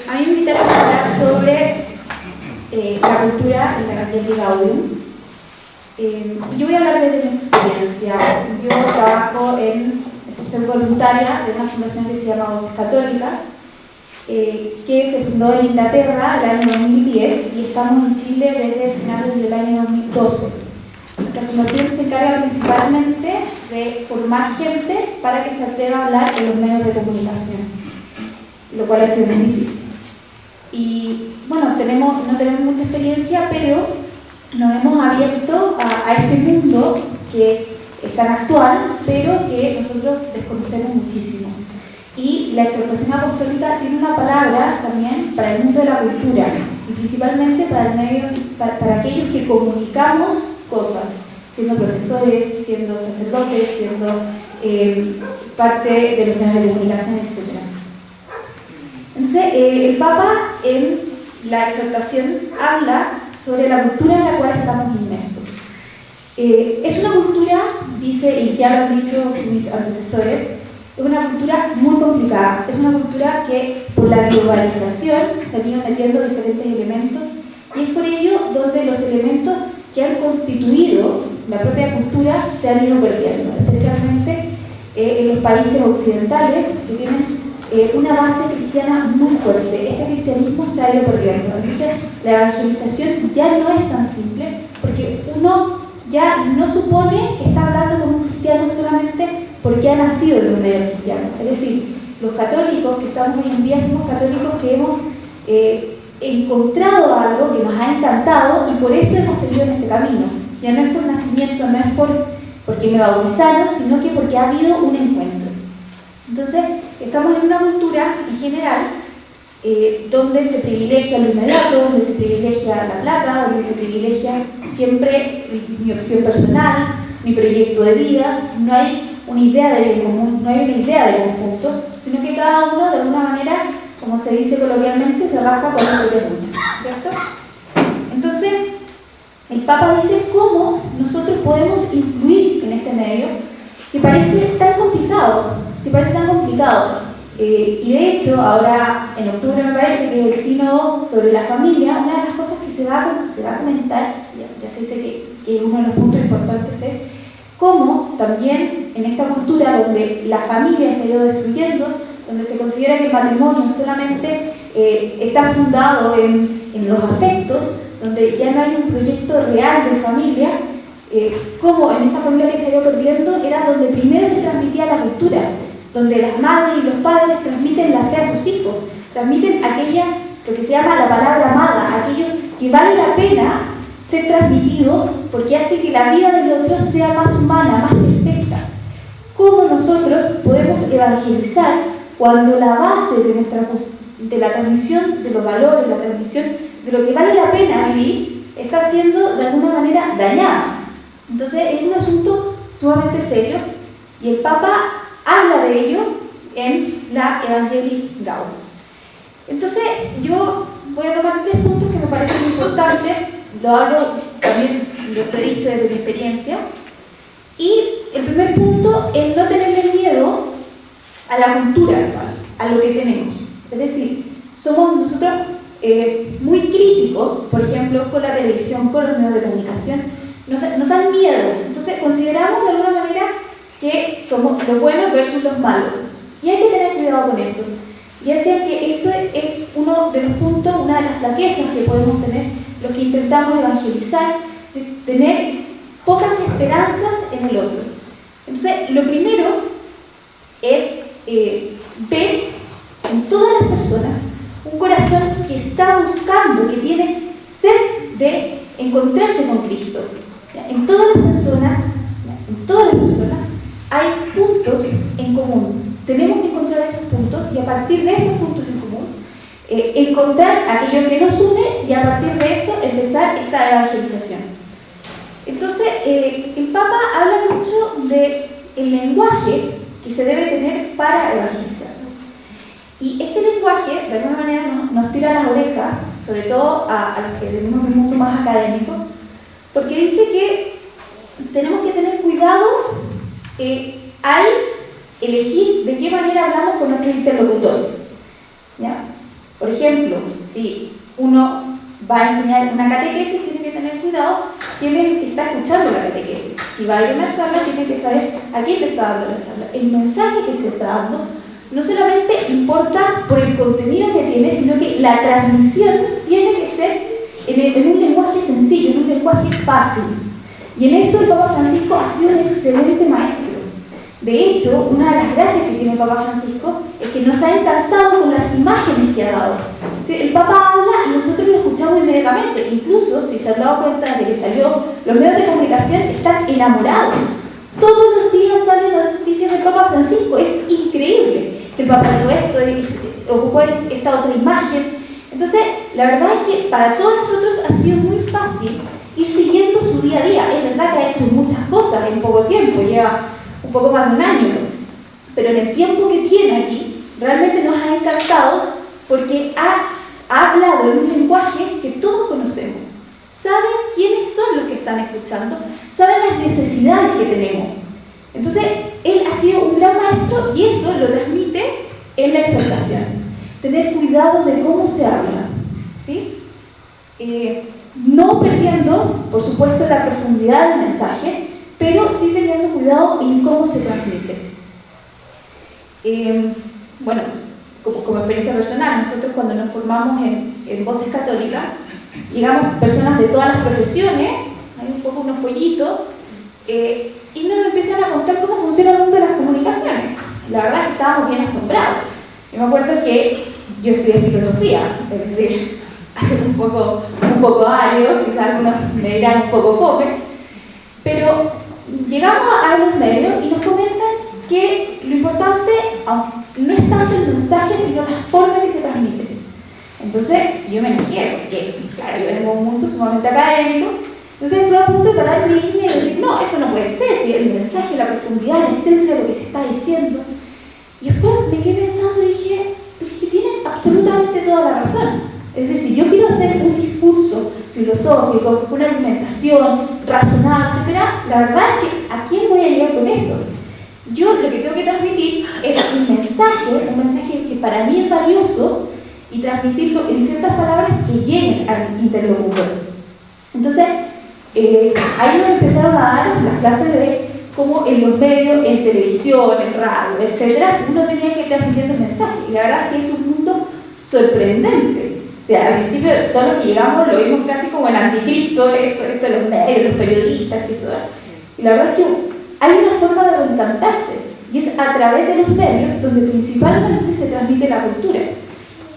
A mí me invitaron a hablar sobre la cultura en la Evangelii Gaudium. Yo voy a hablar desde mi experiencia. Yo trabajo soy voluntaria de una fundación que se llama Voces Católicas, que se fundó en Inglaterra el año 2010 y estamos en Chile desde finales del año 2012. Nuestra fundación se encarga principalmente de formar gente para que se atreva a hablar en los medios de comunicación, lo cual ha sido muy difícil. Y bueno, no tenemos mucha experiencia, pero nos hemos abierto a este mundo que es tan actual, pero que nosotros desconocemos muchísimo. Y la exhortación apostólica tiene una palabra también para el mundo de la cultura, y principalmente para aquellos que comunicamos cosas, siendo profesores, siendo sacerdotes, siendo parte de los medios de comunicación, etc. Entonces, el Papa en la exhortación habla sobre la cultura en la cual estamos inmersos. Es una cultura, dice, y ya lo han dicho mis antecesores, es una cultura muy complicada. Es una cultura que por la globalización se han ido metiendo diferentes elementos, y es por ello donde los elementos que han constituido la propia cultura se han ido perdiendo, especialmente en los países occidentales que tienen una base cristiana muy fuerte. Este cristianismo se ha ido perdiendo. Entonces, la evangelización ya no es tan simple, porque uno ya no supone que está hablando con un cristiano solamente porque ha nacido en un medio cristiano. Es decir, los católicos que estamos hoy en día somos católicos que hemos encontrado algo que nos ha encantado y por eso hemos seguido en este camino. Ya no es por nacimiento, no es porque me bautizaron, sino que porque ha habido un encuentro. Entonces, estamos en una cultura en general donde se privilegia lo inmediato, donde se privilegia la plata, donde se privilegia siempre mi opción personal, mi proyecto de vida. No hay una idea de bien común, no hay una idea de conjunto, sino que cada uno de alguna manera, como se dice coloquialmente, se rasca con su propia uña, ¿cierto? Entonces, el Papa dice cómo nosotros podemos influir en este medio que parece tan complicado, y de hecho, ahora en octubre me parece que es el sínodo sobre la familia. Una de las cosas que se va a comentar, ya se dice que uno de los puntos importantes es cómo también en esta cultura donde la familia se ha ido destruyendo, donde se considera que el matrimonio solamente está fundado en los afectos, donde ya no hay un proyecto real de familia, como en esta familia que se ha ido perdiendo era donde primero se transmitía la cultura, donde las madres y los padres transmiten la fe a sus hijos, transmiten lo que se llama la palabra amada, aquello que vale la pena ser transmitido porque hace que la vida del otro sea más humana, más perfecta. ¿Cómo nosotros podemos evangelizar cuando la base de la transmisión de los valores, la transmisión de lo que vale la pena vivir, está siendo de alguna manera dañada? Entonces es un asunto sumamente serio y el Papa habla de ello en la Evangelii Gaudium. Entonces yo voy a tomar 3 puntos que me parecen importantes, lo hablo también, lo he dicho desde mi experiencia, y el primer punto es no tenerle miedo a la cultura actual, a lo que tenemos. Es decir, somos nosotros muy críticos, por ejemplo, con la televisión, con los medios de comunicación, nos dan miedo. Entonces consideramos de alguna manera que somos los buenos versus los malos. Y hay que tener cuidado con eso. Y decía que eso es uno de los puntos, una de las flaquezas que podemos tener los que intentamos evangelizar, tener pocas esperanzas en el otro. Entonces, lo primero es ver en todas las personas un corazón que está buscando, que tiene sed de encontrarse con Cristo. En todas las personas hay puntos en común. Tenemos que encontrar esos puntos y a partir de esos puntos en común encontrar aquello que nos une y a partir de eso empezar esta evangelización. Entonces, el Papa habla mucho del lenguaje que se debe tener para evangelizar. Y este lenguaje, de alguna manera, nos tira las orejas, sobre todo a los que venimos de un mundo más académico, porque dice que tenemos que tener cuidado al elegir de qué manera hablamos con nuestros interlocutores, ¿ya? Por ejemplo, si uno va a enseñar una catequesis, tiene que tener cuidado quién es el que está escuchando la catequesis. Si va a ir a una charla, tiene que saber a quién le está dando la charla. El mensaje que se está dando no solamente importa por el contenido que tiene, sino que la transmisión tiene que ser en un lenguaje sencillo, en un lenguaje fácil. Y en eso el Papa Francisco ha sido un excelente maestro. De hecho, una de las gracias que tiene el Papa Francisco es que nos ha encantado con las imágenes que ha dado. ¿Sí? El Papa habla y nosotros lo escuchamos inmediatamente. Incluso, si se han dado cuenta de que salió, los medios de comunicación están enamorados. Todos los días salen las noticias del Papa Francisco. Es increíble que el Papa dijo esto, ocupó esta otra imagen. Entonces, la verdad es que para todos nosotros ha sido muy fácil ir siguiendo su día a día. Es verdad que ha hecho muchas cosas en poco tiempo, lleva un poco más de un año, pero en el tiempo que tiene aquí, realmente nos ha encantado porque ha hablado en un lenguaje que todos conocemos. Saben quiénes son los que están escuchando, saben las necesidades que tenemos. Entonces, él ha sido un gran maestro y eso lo transmite en la exhortación. Tener cuidado de cómo se habla, ¿sí? No perdiendo, por supuesto, la profundidad del mensaje, pero sí teniendo cuidado en cómo se transmite. Bueno, como experiencia personal, nosotros cuando nos formamos en Voces Católicas, llegamos personas de todas las profesiones, hay un poco unos pollitos, y nos empiezan a contar cómo funciona el mundo de las comunicaciones. La verdad es que estábamos bien asombrados. Yo me acuerdo que yo estudié filosofía, es decir, un poco árido, quizás algunos me dirán un poco fome, pero llegamos a los medios y nos comentan que lo importante no es tanto el mensaje, sino la forma que se transmite. Entonces yo me enojé, porque claro, yo vengo de un mundo sumamente académico, entonces estuve a punto de parar mi línea y decir, no, esto no puede ser, si el mensaje, la profundidad, la esencia de lo que se está diciendo. Y después me quedé pensando y dije, pero es que tienen absolutamente toda la razón. Es decir, si yo quiero hacer un discurso filosófico, una argumentación razonable, etc., la verdad es que ¿a quién voy a llegar con eso? Yo lo que tengo que transmitir es un mensaje que para mí es valioso y transmitirlo en ciertas palabras que lleguen al interlocutor. Entonces, ahí nos empezaron a dar las clases de cómo en los medios, en televisión, en radio, etc., uno tenía que ir transmitiendo el mensaje. Y la verdad es que es un mundo sorprendente. O sea, al principio todos los que llegamos lo vimos casi como el anticristo, esto de los medios, los periodistas, que eso. Y la verdad es que hay una forma de reencantarse, y es a través de los medios donde principalmente se transmite la cultura.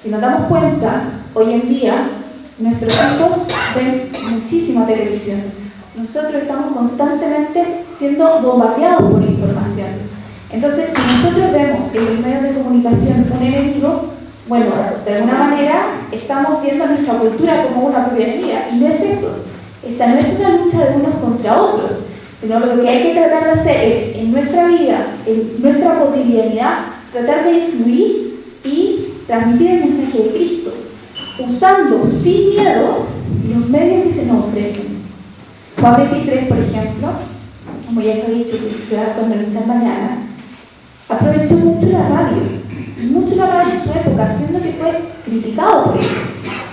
Si nos damos cuenta, hoy en día nuestros hijos ven muchísima televisión. Nosotros estamos constantemente siendo bombardeados por información. Entonces, si nosotros vemos en los medios de comunicación un enemigo, bueno, de alguna manera estamos viendo a nuestra cultura como una propia enemiga, y no es eso. Esta no es una lucha de unos contra otros, sino lo que hay que tratar de hacer es, en nuestra vida, en nuestra cotidianidad, tratar de influir y transmitir el mensaje de Cristo, usando sin miedo los medios que se nos ofrecen. Juan 23, por ejemplo, como ya se ha dicho que se va a conversar mañana, aprovechó mucho la radio en su época, siendo que fue criticado por eso.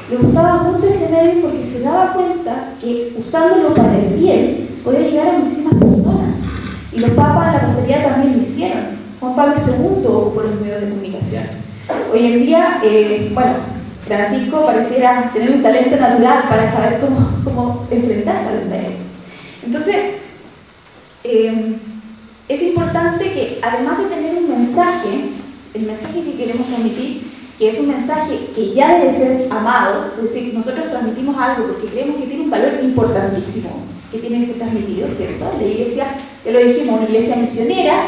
Le gustaba mucho este medio porque se daba cuenta que usándolo para el bien podía llegar a muchísimas personas. Y los papas de la posteridad también lo hicieron. Juan Pablo II por los medios de comunicación. Hoy en día, Francisco pareciera tener un talento natural para saber cómo enfrentarse a los medios. Entonces, es importante que, además de tener un mensaje, el mensaje que queremos transmitir, que es un mensaje que ya debe ser amado, es decir, nosotros transmitimos algo porque creemos que tiene un valor importantísimo, que tiene que ser transmitido, ¿cierto? La iglesia, ya lo dijimos, una iglesia misionera.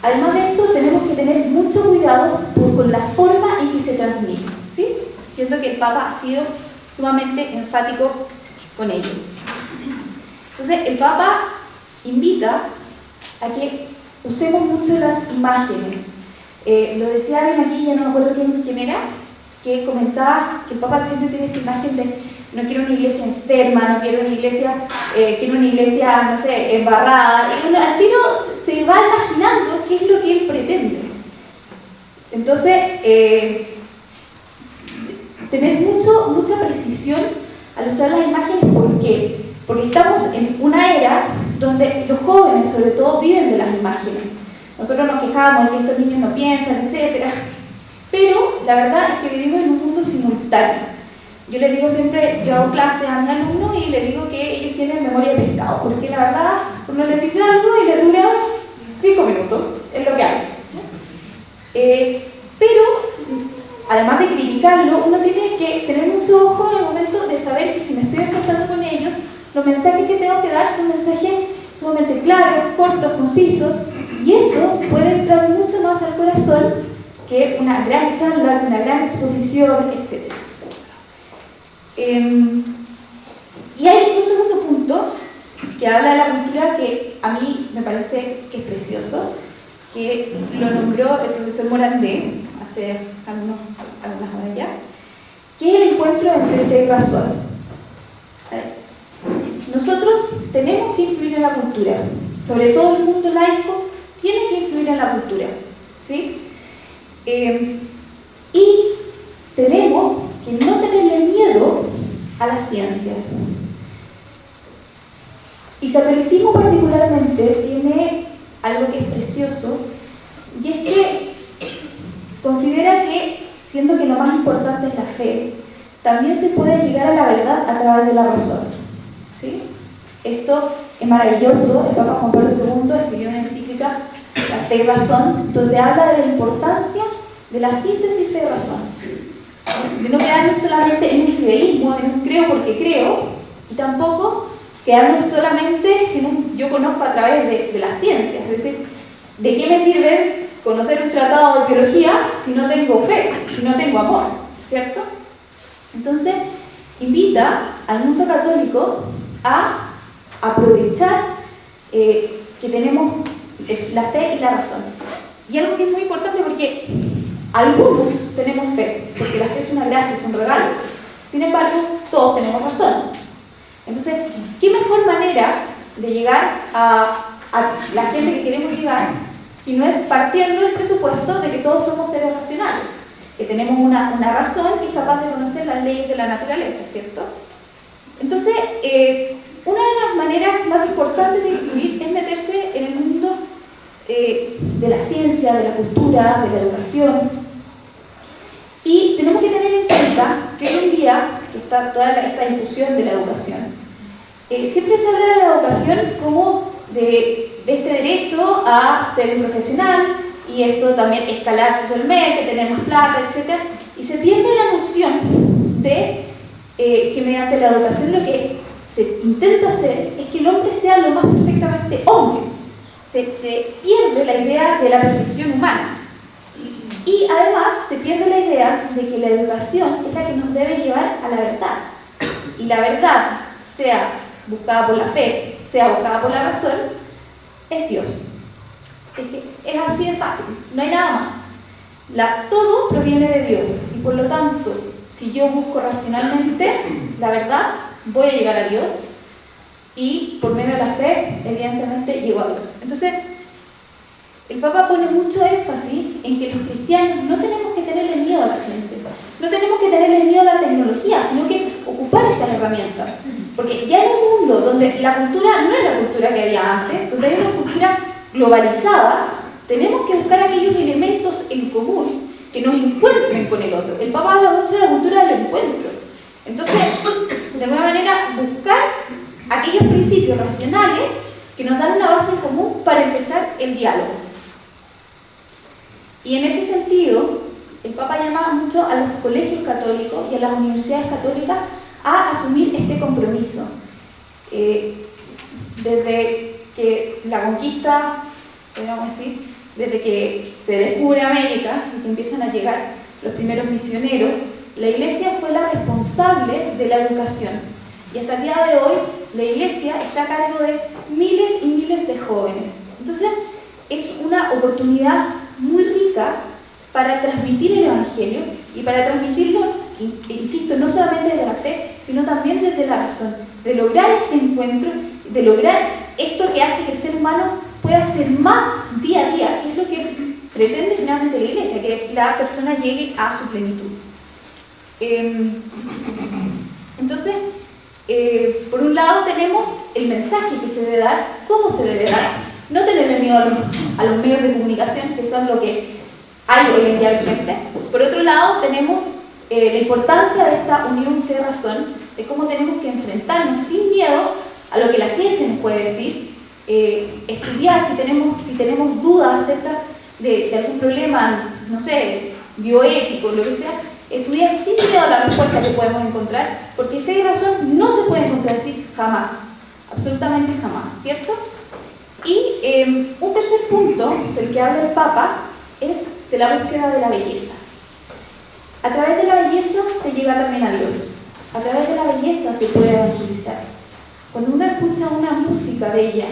Además de eso, tenemos que tener mucho cuidado con la forma en que se transmite, ¿sí? Siento que el Papa ha sido sumamente enfático con ello. Entonces, el Papa invita a que usemos mucho las imágenes. Lo decía alguien aquí, ya no me acuerdo quién era, que comentaba que el Papa siempre tiene esta imagen de no quiero una iglesia enferma, no quiero una iglesia, quiero una iglesia, no sé, embarrada. Y uno al tiro se va imaginando qué es lo que él pretende. Entonces, tener mucha precisión al usar las imágenes. ¿Por qué? Porque estamos en una era donde los jóvenes, sobre todo, viven de las imágenes. Nosotros nos quejamos de que estos niños no piensan, etc. Pero la verdad es que vivimos en un mundo simultáneo. Yo les digo siempre, yo hago clases a mis alumnos y les digo que ellos tienen memoria de pescado, porque la verdad, uno les dice algo y les dura 5 minutos, es lo que hay. Pero, además de criticarlo, uno tiene que tener mucho ojo en el momento de saber que si me estoy enfrentando con ellos, los mensajes que tengo que dar son mensajes sumamente claros, cortos, concisos, y eso puede entrar mucho más al corazón que una gran charla, que una gran exposición, etc. Y hay un segundo punto que habla de la cultura que a mí me parece que es precioso, que lo nombró el profesor Morandé hace algunas horas ya, que es el encuentro entre fe y razón. Nosotros tenemos que influir en la cultura, sobre todo el mundo laico tiene que influir en la cultura, ¿sí? Y tenemos que no tenerle miedo a las ciencias. El catolicismo particularmente tiene algo que es precioso, y es que considera que, siendo que lo más importante es la fe, también se puede llegar a la verdad a través de la razón, ¿sí? Esto es maravilloso. El Papa Juan Pablo II escribió una encíclica, La Fe y Razón, donde habla de la importancia de la síntesis fe y razón, de no quedarnos solamente en un fideísmo, en un creo porque creo, y tampoco quedarnos solamente en un yo conozco a través de la ciencia. Es decir, ¿de qué me sirve conocer un tratado de teología si no tengo fe, si no tengo amor? ¿Cierto? Entonces, invita al mundo católico a aprovechar que tenemos la fe y la razón. Y algo que es muy importante, porque algunos tenemos fe, porque la fe es una gracia, es un regalo. Sin embargo, todos tenemos razón. Entonces, ¿qué mejor manera de llegar a la gente que queremos llegar si no es partiendo del presupuesto de que todos somos seres racionales, que tenemos una razón que es capaz de conocer las leyes de la naturaleza, ¿cierto? Entonces, una de las maneras más importantes de influir es meterse en el mundo de la ciencia, de la cultura, de la educación. Y tenemos que tener en cuenta que hoy en día, que está toda esta discusión de la educación, siempre se habla de la educación como de este derecho a ser un profesional, y eso también escalar socialmente, tener más plata, etc. Y se pierde la noción de que mediante la educación lo que se intenta hacer es que el hombre sea lo más perfectamente hombre. Se pierde la idea de la perfección humana. Y además se pierde la idea de que la educación es la que nos debe llevar a la verdad. Y la verdad, sea buscada por la fe, sea buscada por la razón, es Dios. Es así de fácil, no hay nada más. Todo proviene de Dios, y por lo tanto, si yo busco racionalmente la verdad, voy a llegar a Dios, y por medio de la fe, evidentemente, llego a Dios. Entonces, el Papa pone mucho énfasis en que los cristianos no tenemos que tenerle miedo a la ciencia, no tenemos que tenerle miedo a la tecnología, sino que ocupar estas herramientas. Porque ya en un mundo donde la cultura no es la cultura que había antes, donde hay una cultura globalizada, tenemos que buscar aquellos elementos en común que nos encuentren con el otro. El Papa habla mucho de la cultura del encuentro. Entonces, de alguna manera, buscar aquellos principios racionales que nos dan una base en común para empezar el diálogo. Y en este sentido, el Papa llama mucho a los colegios católicos y a las universidades católicas a asumir este compromiso. Desde que la conquista, podríamos decir, desde que se descubre América y que empiezan a llegar los primeros misioneros, la Iglesia fue la responsable de la educación. Y hasta el día de hoy, la Iglesia está a cargo de miles y miles de jóvenes. Entonces, es una oportunidad muy rica para transmitir el Evangelio y para transmitirlo, insisto, no solamente desde la fe, sino también desde la razón, de lograr este encuentro, de lograr esto que hace que el ser humano pueda ser más día a día, que es lo que pretende finalmente la Iglesia, que la persona llegue a su plenitud. Entonces, por un lado tenemos el mensaje que se debe dar, cómo se debe dar, no tenerle miedo a los medios de comunicación, que son lo que hay hoy en día vigente. Por otro lado tenemos la importancia de esta unión fe-razón, de cómo tenemos que enfrentarnos sin miedo a lo que la ciencia nos puede decir, estudiar si tenemos dudas acerca de algún problema, no sé, bioético, lo que sea, estudiar sin miedo a la respuesta que podemos encontrar, porque fe y razón no se pueden contradecir jamás, absolutamente jamás, ¿cierto? Y un tercer punto del que habla el Papa es de la búsqueda de la belleza. A través de la belleza se llega también a Dios, a través de la belleza se puede evangelizar. Cuando uno escucha una música bella,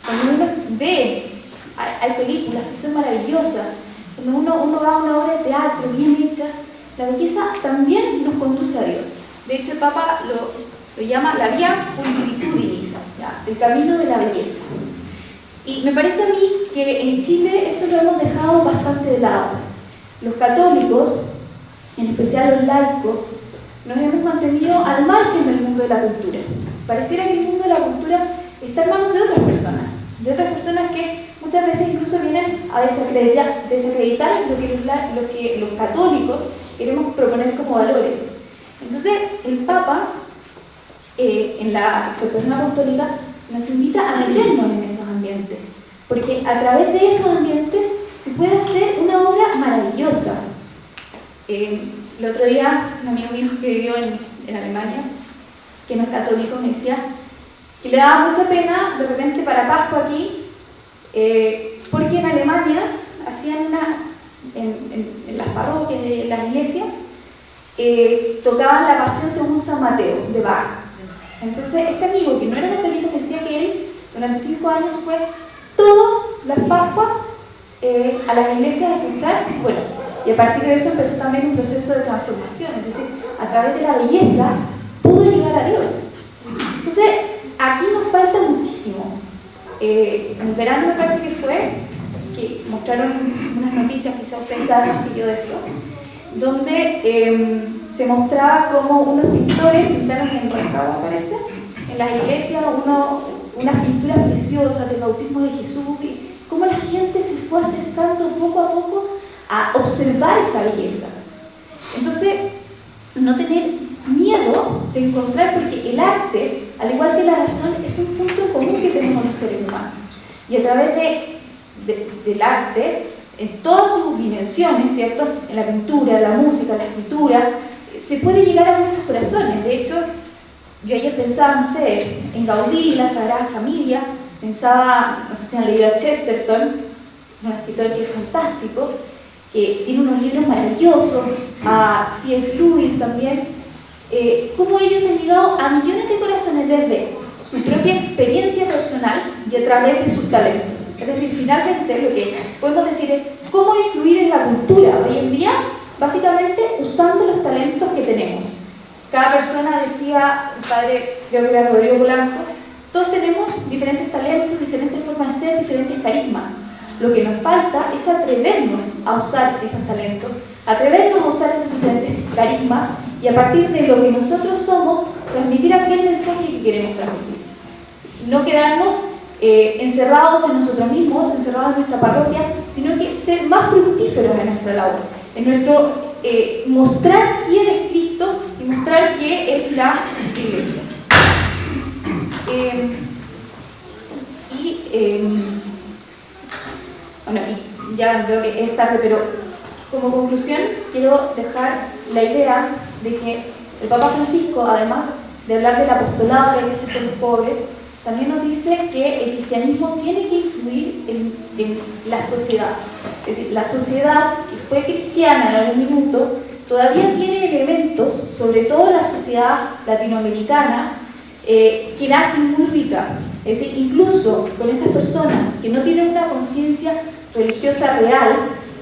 cuando uno ve, hay películas que son maravillosas, cuando uno va a una obra de teatro bien hecha, la belleza también nos conduce a Dios. De hecho, el Papa lo llama la via pulchritudinis, el camino de la belleza. Y me parece a mí que en Chile eso lo hemos dejado bastante de lado. Los católicos, en especial los laicos, nos hemos mantenido al margen del mundo de la cultura. Pareciera que el mundo de la cultura está en manos de otras personas que muchas veces incluso vienen a desacreditar lo que los católicos queremos proponer como valores. Entonces, el Papa, en la exhortación apostólica, nos invita a meternos en esos ambientes, porque a través de esos ambientes se puede hacer una obra maravillosa. El otro día, un amigo mío que vivió en Alemania, que no es católico, me decía que le daba mucha pena de repente para Pascua aquí, porque en Alemania hacían en las parroquias, en las iglesias, tocaban la Pasión según San Mateo de Bach. Entonces este amigo, que no era católico, me decía que él durante 5 años fue todas las Pascuas a las iglesias a escuchar, bueno, y a partir de eso empezó también un proceso de transformación, es decir, a través de la belleza pudo llegar a Dios. Entonces, aquí nos falta muchísimo. En el verano me parece que mostraron unas noticias, quizás ustedes saben más que yo de eso, donde se mostraba cómo unos pintores pintaron en Rancagua, parece, en las iglesias unas pinturas preciosas del bautismo de Jesús, y cómo la gente se fue acercando poco a poco a observar esa belleza. Entonces, no tener miedo de encontrar, porque el arte, al igual que la razón, es un punto en común que tenemos los seres humanos. Y a través del arte, en todas sus dimensiones, ¿cierto? En la pintura, la música, la escritura, se puede llegar a muchos corazones. De hecho, yo ayer pensaba, no sé, en Gaudí, la Sagrada Familia, pensaba, no sé si han leído a Chesterton, un escritor que es fantástico, que tiene unos libros maravillosos, a C.S. Lewis también, cómo ellos han llegado a millones de corazones desde su propia experiencia personal y a través de sus talentos. Es decir, finalmente lo que podemos decir es cómo influir en la cultura hoy en día, básicamente usando los talentos que tenemos. Cada persona, decía el padre, creo que era Rodrigo Polanco, todos tenemos diferentes talentos, diferentes formas de ser, diferentes carismas. Lo que nos falta es atrevernos a usar esos talentos, atrevernos a usar esos diferentes carismas y a partir de lo que nosotros somos, transmitir aquel mensaje que queremos transmitir. No quedarnos encerrados en nosotros mismos, encerrados en nuestra parroquia, sino que ser más fructíferos en nuestra labor, en nuestro mostrar quién es Cristo y mostrar qué es la Iglesia. Bueno, y ya veo que es tarde, pero como conclusión quiero dejar la idea de que el Papa Francisco, además de hablar del apostolado de la Iglesia con los pobres, también nos dice que el cristianismo tiene que influir en la sociedad. Es decir, la sociedad que fue cristiana en algún minuto todavía tiene elementos, sobre todo la sociedad latinoamericana, que la hacen muy rica. Es decir, incluso con esas personas que no tienen una conciencia religiosa real,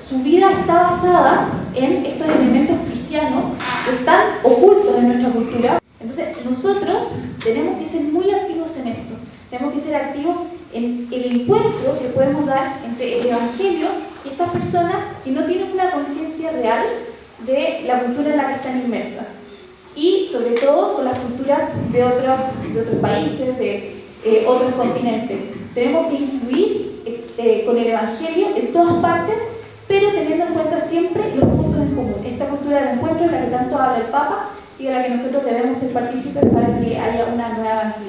su vida está basada en estos elementos cristianos que están ocultos en nuestra cultura. Entonces, nosotros tenemos que ser muy activos en esto. Tenemos que ser activos en el encuentro que podemos dar entre el Evangelio y estas personas que no tienen una conciencia real de la cultura en la que están inmersas y sobre todo con las culturas de otros países, de otros continentes. Tenemos que influir con el Evangelio en todas partes, pero teniendo en cuenta siempre los puntos en común. Esta cultura del encuentro es la que tanto habla el Papa y de la que nosotros debemos ser partícipes para que haya una nueva evangelización.